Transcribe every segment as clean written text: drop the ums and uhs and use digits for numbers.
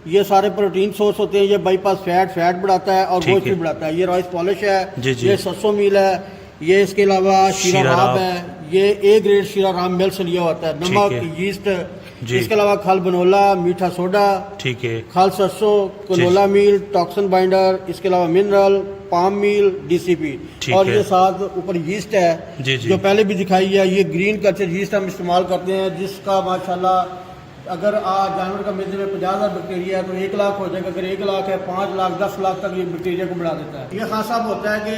ये सारे protein source होते हैं। ये बाईपास फैट बढ़ाता है और ठीक गोश्त भी है। बढ़ाता है। ये राइस पॉलिश है, जी, जी। ये सरसों मील है, ये इसके अलावा शीरा शीरा राब राब। है, ये ए ग्रेड शीरा राब मिल से लिया होता है। नमक, है। यीस्ट, जी। इसके अलावा खल बनोला, मीठा सोडा, ठीक है। खल सरसों, कनोला मील, टॉक्सिन बाइंडर, इसके अलावा मिनरल, पाम मील, डीसीपी ठीक और है। ये साथ ऊपर यीस्ट है जी, जी। जो पहले भी दिखाई है। ये ग्रीन कल्चर यीस्ट हम इस्तेमाल करते हैं, जिसका माशाल्लाह अगर आज जानवर का मैदे में 50,000 बैक्टीरिया है तो 1 लाख हो जाएगा। अगर 1 लाख है 5 लाख 10 लाख तक ये बैक्टीरिया को बढ़ा देता है। ये खास साहब होता है कि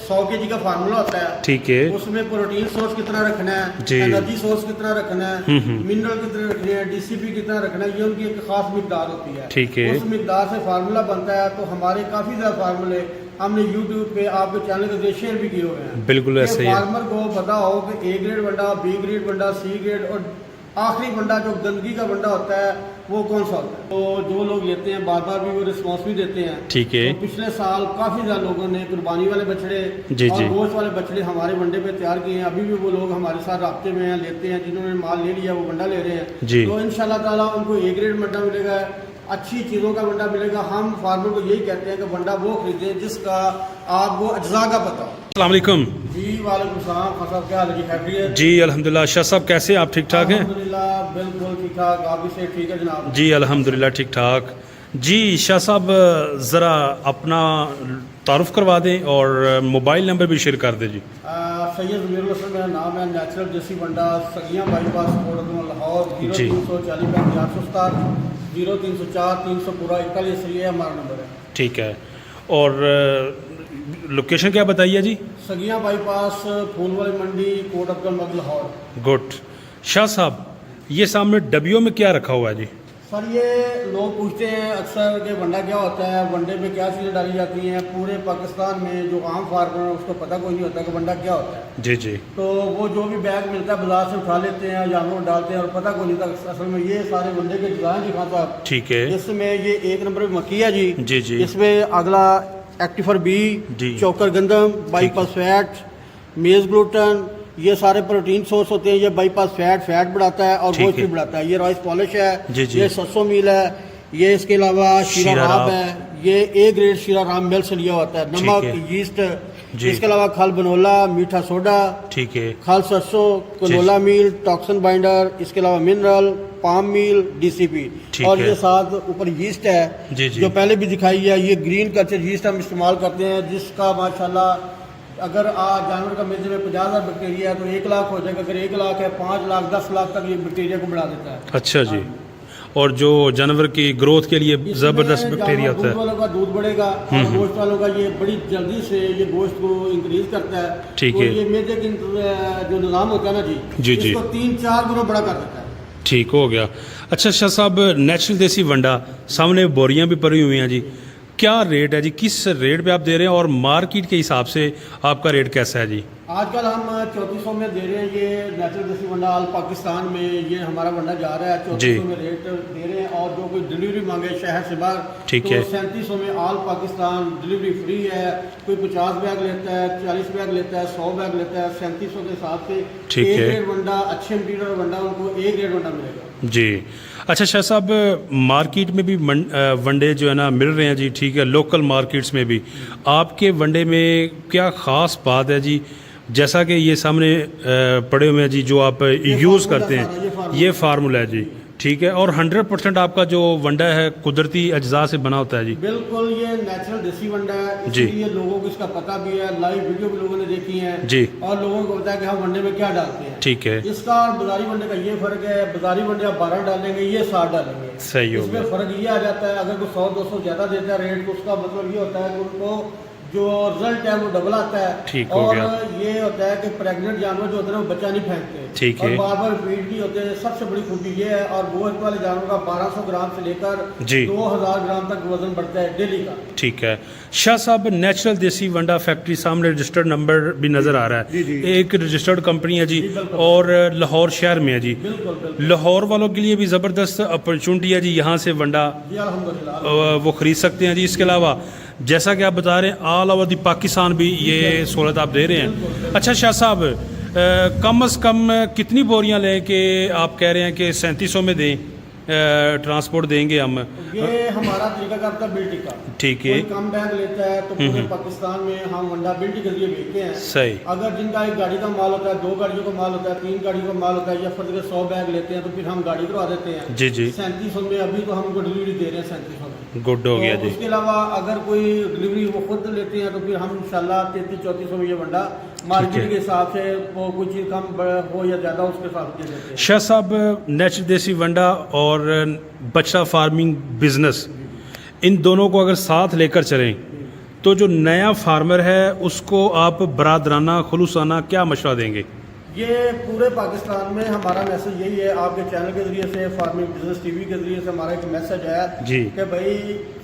100 kg का फार्मूला होता है। ठीक है। उसमें प्रोटीन सोर्स कितना रखना है, जी। एनर्जी सोर्स कितना रखना है, मिनरल कितने रखने हैं, डीसीपी कितना रखना है, ये उनकी एक खास मिकदार होती है। ठीक है। उस मिकदार से फार्मूला बनता है। तो हमारे काफ़ी ज़्यादा फार्मूले हमने यूट्यूब पे आपके चैनल के जरिए शेयर भी किए हुए हैं। बिल्कुल ऐसे ही है। फार्मर को पता हो कि ए ग्रेड बंडा, बी ग्रेड बंडा, सी ग्रेड और आखिरी बंडा जो गंदगी का बंडा होता है वो कौन सा होता है। तो जो लोग लेते हैं बार बार भी वो रिस्पॉन्स भी देते हैं। ठीक है। तो पिछले साल काफ़ी ज़्यादा लोगों ने कुर्बानी वाले बछड़े जी, और जी। गोश्त वाले बछड़े हमारे बंडे पे तैयार किए हैं। अभी भी वो लोग हमारे साथ राब्ते में हैं, लेते हैं। जिन्होंने माल ले लिया वो बंडा ले रहे हैं। जी। तो इंशाल्लाह ताला उनको ए ग्रेड बंडा मिलेगा, अच्छी चीज़ों का बंडा मिलेगा। हम फार्मर को यही कहते हैं कि बंडा वो खरीदें जिसका आपको अज्जा का पता हो। अस्सलाम वालेकुम। जी वालेकुम सलाम। खान साहब क्या हाल है जी? खैरियत? जी अल्हम्दुलिल्लाह। शाह साहब कैसे हैं आप? ठीक ठाक हैं? अल्हम्दुलिल्लाह बिल्कुल ठीक ठाक। आप भी से ठीक है जनाब? जी अल्हम्दुलिल्लाह ठीक ठाक। जी शाह साहब ज़रा अपना तारुफ करवा दें और मोबाइल नंबर भी शेयर कर दें जी। सैयद ज़मीरुल हसन मेरा नाम है। नेचुरल देसी बंडा सगियाँ बाईपास कोटकमा लाहौर। जी। 0340 867 0304 300 पूरा 41 ये हमारा नंबर है। ठीक है। और लोकेशन क्या बताइए जी? सगियाँ बाईपास फूल वाली मंडी कोटकमा मग लाहौर। गुड। शाह साहब ये सामने डबियों में क्या रखा हुआ है जी? सर ये लोग पूछते हैं अक्सर कि वंडा क्या होता है, वनडे में क्या चीज़ें डाली जाती हैं। पूरे पाकिस्तान में जो आम फार्मर है उसको पता कोई नहीं होता कि वंडा क्या होता है। जी जी। तो वो जो भी बैग मिलता है बाजार से उठा लेते हैं, जानवर डालते हैं और पता कोई नहीं था असल में ये सारे वनडे के डिज़ाइन दिखा था। ठीक है। इसमें ये 1 नंबर की मक्की है जी। जी जी। इसमें अगला एक्टिफर बी, जी। चौकर गंदम, बाईपास फैट, मेज ग्लूटन, ये सारे प्रोटीन सोर्स होते हैं। ये बाईपास फैट बढ़ाता है और ठीक गोश्त भी है। बढ़ाता है। ये राइस पॉलिश है, जी, जी। ये सरसों मील है, ये इसके अलावा शीरा शीरा राब राब। है, ये ए ग्रेड शीरा राब मिल से लिया होता है। ठीक नमक, है। यीस्ट, जी। इसके अलावा खल बनोला, मीठा सोडा, ठीक है। खल सरसों, कनोला मील, टॉक्सिन बाइंडर, इसके अलावा मिनरल, पाम मील, डीसीपी ठीक और है। ये साथ ऊपर यीस्ट है जी, जी। जो पहले भी दिखाई है। ये ग्रीन कल्चर यीस्ट हम इस्तेमाल करते हैं, जिसका माशाल्लाह अगर आज जानवर का मैदे में 50,000 बैक्टीरिया है तो 1 लाख हो जाएगा। अगर 1 लाख है 5 लाख 10 लाख तक ये बैक्टीरिया को बढ़ा देता है। अच्छा जी। और जो जानवर की ग्रोथ के लिए इसमें ज़बरदस्त बैक्टीरिया जानवर होता दूध है। वालों का दूध बढ़ेगा और गोश्त वालों का ये बड़ी जल्दी से ये गोश्त को इंक्रीज करता है। ठीक तो है। ये मैदे की जो निज़ाम होता है ना जी, जी, जी। इसको 3-4 गुना बड़ा कर देता है। ठीक हो गया। अच्छा शाह साहब नेचुरल देसी वंडा सामने बोरियां भी पड़ी हुई हैं जी, क्या रेट है जी? किस रेट पे आप दे रहे हैं और मार्केट के हिसाब से आपका रेट कैसा है जी? आजकल हम 3400 में दे रहे हैं। ये नेचुरल देसी वंडा ऑल पाकिस्तान में ये हमारा वंडा जा रहा है। 3400 में रेट दे रहे हैं और जो कोई डिलीवरी मांगे शहर से बाहर ठीक तो है। 3700 में ऑल पाकिस्तान डिलीवरी फ्री है। कोई 50 बैग लेता है, 40 बैग लेता है, 100 बैग लेता है, 3700 के हिसाब से ठीक ए है। ग्रेड वंडा, अच्छे मटीरियल वंडा उनको ए ग्रेड वंडा मिलेगा जी। अच्छा शाह साहब मार्केट में भी वनडे जो है ना मिल रहे हैं जी, ठीक है, लोकल मार्केट्स में भी आपके वनडे में क्या ख़ास बात है जी? जैसा कि ये सामने पड़े हुए हैं जी जो आप यूज़ करते हैं, ये फार्मूला है जी, ठीक है, और 100% आपका जो वंडा है कुदरती अज्जा से बना होता है जी। बिल्कुल ये नेचुरल देसी वंडा है, जी। इसलिए लोगों को इसका पता भी है। लाइव वीडियो भी लोगों ने देखी है जी। और लोगों को पता है कि हम वंडे में क्या डालते हैं। ठीक है। इसका और बाजारी वंडे का ये फर्क है, बाजारी वंडे आप 12 डालेंगे, ये 7 डालेंगे। सही हो इसमें गया। फर्क ये आ जाता है अगर कोई 100-200 ज्यादा देता है रेट तो उसका मतलब ये होता है कि उनको जो रिजल्ट है वो डबल आता है। ठीक हो और गया। ये होता है कि प्रेग्नेंट जानवर जो होते हैं वो बच्चा नहीं फेंकते। ठीक है। और बार बार फीड नहीं होते। सबसे बड़ी खूबी ये है। और गोश्त वाले जानवर का 1200 ग्राम से लेकर जी। 2000 ग्राम तक वजन बढ़ता है डेली का। ठीक है। शाह साहब नेचुरल देसी वंडा फैक्ट्री सामने रजिस्टर्ड नंबर भी नज़र आ रहा है। जी, जी। एक रजिस्टर्ड कंपनी है जी, जी, बिल्कुल। और लाहौर शहर में है जी। बिल्कुल बिल्कुल लाहौर वालों के लिए भी ज़बरदस्त अपॉर्चुनिटी है जी, यहाँ से वंडा जी अल्हम्दुलिल्लाह। वो ख़रीद सकते हैं जी। इसके अलावा जैसा कि आप बता रहे हैं ऑल ओवर दी पाकिस्तान भी ये सहूलत आप दे रहे हैं। अच्छा शाह साहब कम अज़ कम कितनी बोरियां लें कि आप कह रहे हैं कि 3700 में दें? ट्रांसपोर्ट देंगे हम? ये हमारा तरीका करता है बिल्टी का। ठीक है, कोई कम बैग लेता है तो पूरे पाकिस्तान में हम वंडा बिल्टी के जरिए भेजते हैं। सही। अगर जिनका एक गाड़ी का माल होता है, 2 गाड़ियों का माल होता है, 3 गाड़ियों का माल होता है, या फर्ज के 100 बैग लेते हैं तो फिर हम गाड़ी करवा देते हैं। जी जी, 3700 में अभी तो हमको डिलीवरी दे रहे हैं 3700 में। गुड हो गया तो जी। उसके अलावा अगर कोई डिलीवरी वो खुद लेते हैं तो फिर हम इंशाल्लाह 3300-3400 में ये वंडा मार्केट के हिसाब से वो कोई चीज़ कम हो या ज़्यादा उसके हिसाब से देते हैं। शाह साहब, नेचुरल देसी वंडा और बछड़ा फार्मिंग बिजनेस, इन दोनों को अगर साथ लेकर चलें तो जो नया फार्मर है उसको आप बरादराना खुलूसाना क्या मशवरा देंगे? ये पूरे पाकिस्तान में हमारा मैसेज यही है, आपके चैनल के जरिए से, फार्मिंग बिजनेस टीवी के जरिए से हमारा एक मैसेज है जी कि भाई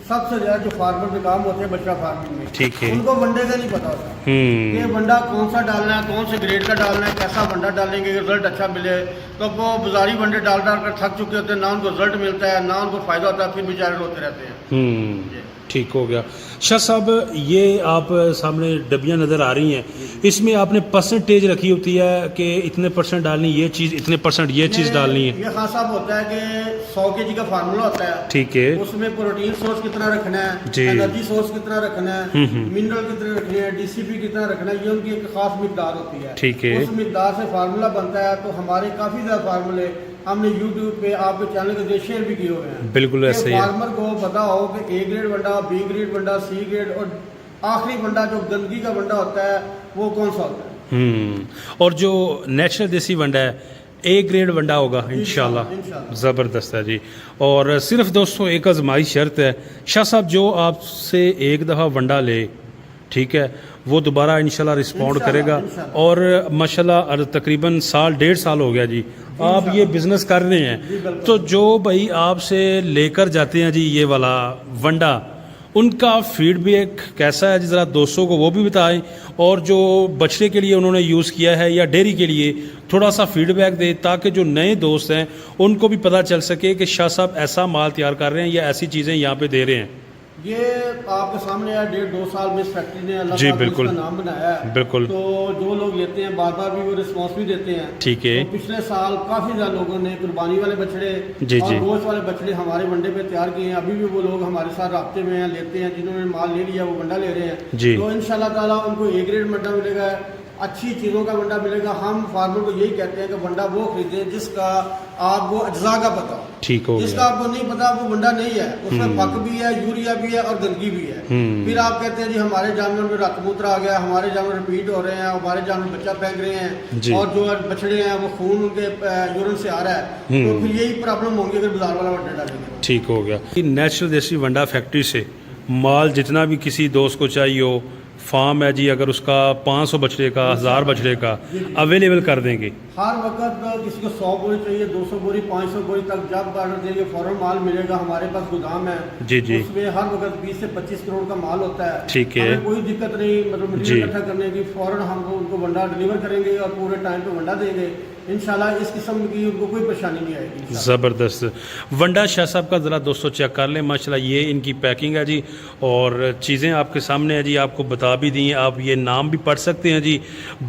सबसे ज़्यादा जो फार्मर में काम होते हैं बछड़ा फार्मिंग में, ठीक है, उनको वंडे का नहीं पता होता कि वंडा कौन सा डालना है, कौन से ग्रेड का डालना है, कैसा वंडा डालेंगे रिजल्ट अच्छा मिले। तो वो बाजारी वंडे डाल डाल कर थक चुके होते हैं, ना उनको रिजल्ट मिलता है, ना उनको फ़ायदा होता है, फिर बेचारे रोते रहते हैं। ठीक हो गया। शाह साहब, ये आप सामने डब्बियाँ नज़र आ रही हैं, इसमें आपने परसेंटेज रखी होती है कि इतने परसेंट डालनी ये चीज़, इतने परसेंट ये चीज़ डालनी है? ये खान साहब होता है कि 100 kg का फार्मूला होता है। ठीक है, उसमें प्रोटीन सोर्स कितना रखना है, जी, एनर्जी सोर्स कितना रखना है, मिनरल कितने रखने हैं, डीसीपी कितना रखना है, ये उनकी एक खास मिकदार होती है। ठीक है, उस मिकदार से फार्मूला बनता है। तो हमारे काफ़ी ज़्यादा फार्मूले हमने यूट्यूब पे आपके चैनल के जरिए शेयर भी किए हुए हैं। बिल्कुल ऐसे ही है। फार्मर को पता हो कि A ग्रेड वंडा, B ग्रेड वंडा, C ग्रेड और आखिरी वंडा जो गंदगी का वंडा होता है वो कौन सा होता है। और जो नेचुरल देसी वंडा है A ग्रेड वंडा होगा इंशाल्लाह। ज़बरदस्त है जी। और सिर्फ दोस्तों एक आजमाइश शर्त है, शाह साहब जो आपसे एक दफ़ा वंडा ले, ठीक है, वो दोबारा इंशाल्लाह रिस्पॉन्ड करेगा। और माशाल्लाह तकरीबन साल 1.5 साल हो गया जी आप ये बिज़नेस कर रहे हैं। तो जो भाई आपसे लेकर जाते हैं जी ये वाला वंडा, उनका फीडबैक कैसा है जी, ज़रा दोस्तों को वो भी बताएं। और जो बछड़े के लिए उन्होंने यूज़ किया है या डेयरी के लिए, थोड़ा सा फीडबैक दें ताकि जो नए दोस्त हैं उनको भी पता चल सके कि शाह साहब ऐसा माल तैयार कर रहे हैं या ऐसी चीज़ें यहाँ पे दे रहे हैं। ये आपके सामने है, 1.5-2 साल में इस फैक्ट्री ने अल्लाह जी पाक ने बिल्कुल इसका नाम बनाया है। बिल्कुल। तो जो लोग लेते हैं बार बार भी वो रिस्पॉन्स भी देते हैं। ठीक है, तो पिछले साल काफ़ी ज़्यादा लोगों ने कुर्बानी वाले बछड़े जी और जी गोश्त वाले बछड़े हमारे वंडे पे तैयार किए हैं। अभी भी वो लोग हमारे साथ राब्ते में हैं, लेते हैं, जिन्होंने माल ले लिया वो वंडा ले रहे हैं। जी। तो इंशाल्लाह ताला उनको A ग्रेड वंडा मिलेगा, अच्छी चीज़ों का वंडा मिलेगा। हम फार्मर को यही कहते हैं कि वंडा वो खरीदें जिसका आपको अज्जा का पता हो। ठीक हो जिसका गया। आपको नहीं पता वो वंडा नहीं है, उसमें फक भी है, यूरिया भी है और गंदगी भी है। फिर आप कहते हैं जी हमारे जानवर में रक्तमूत्र आ गया, हमारे जानवर रिपीट हो रहे हैं, हमारे जानवर बच्चा फेंक रहे हैं और जो बछड़े हैं वो खून उनके यूरिन से आ रहा है। तो फिर यही प्रॉब्लम होंगी अगर बाजार वाला वंडा डालेंगे। ठीक हो गया। नेचुरल देसी वंडा फैक्ट्री से माल जितना भी किसी दोस्त को चाहिए हो, फार्म है जी, अगर उसका 500 बछड़े का, 1000 बछड़े का अवेलेबल कर देंगे। हर वक्त किसी को 100 बोरी चाहिए, 200 बोरी, 500 बोरी तक जब ऑर्डर देंगे फौरन माल मिलेगा। हमारे पास गोदाम है जी जी, उसमें हर वक्त 20 से 25 करोड़ का माल होता है। ठीक है, हमें कोई दिक्कत नहीं, मतलब मटीरियल इकट्ठा करने की, फौरन हम उनको वंडा डिलीवर करेंगे और पूरे टाइम पे वंडा देंगे। इंशाल्लाह इस किस्म की उनको कोई परेशानी नहीं आएगी। ज़बरदस्त वंडा शाह साहब का ज़रा दोस्तों चेक कर लें। माशाल्लाह ये इनकी पैकिंग है जी और चीज़ें आपके सामने है जी, आपको बता भी दी, आप ये नाम भी पढ़ सकते हैं जी।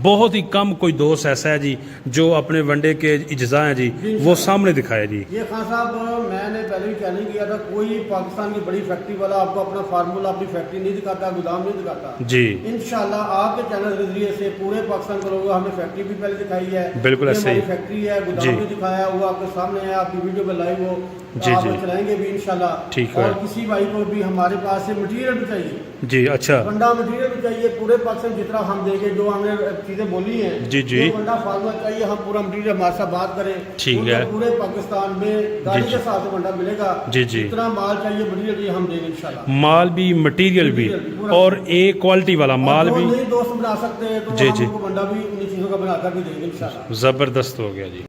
बहुत ही कम कोई दोस्त ऐसा है जी जो अपने वंडे के इज्जा हैं जी वो सामने दिखाए जी। ये खान साहब मैंने पहले भी चैलेंज किया था, कोई पाकिस्तान की बड़ी फैक्ट्री वाला आपको अपना फार्मूला, अपनी फैक्ट्री नहीं दिखाता, गोदाम नहीं दिखाता जी। इंशाल्लाह आपके चैनल के जरिए से पूरे पाकिस्तान के लोगों हमें फैक्ट्री भी पहले दिखाई है, बिल्कुल ऐसे ही फैक्ट्री है, गोदाम भी दिखाया, वो आपके सामने है, आपकी वीडियो पे लाइव हो आप चलाएंगे भी इंशाल्लाह। ठीक है। और किसी भाई को भी हमारे पास से मटेरियल भी चाहिए जी, अच्छा वंडा मटेरियल भी चाहिए, पूरे पाकिस्तान जितना हम देंगे, जो हमने चीजें बोली हैं जी जी, वंडा फार्मूला चाहिए, हम पूरा मटेरियल हमारे साथ बात करें। ठीक है। पूरे पाकिस्तान में गाड़ी के साथ वंडा मिलेगा जी जी, जितना माल चाहिए मटेरियल हम देंगे इंशाल्लाह। माल भी मटेरियल भी और एक क्वालिटी वाला माल भी नहीं दोस्त बना सकते हैं तो जी जी, वंडा भी उन्हीं चीजों का बनाकर भी देंगे इंशाल्लाह। जबरदस्त हो गया जी।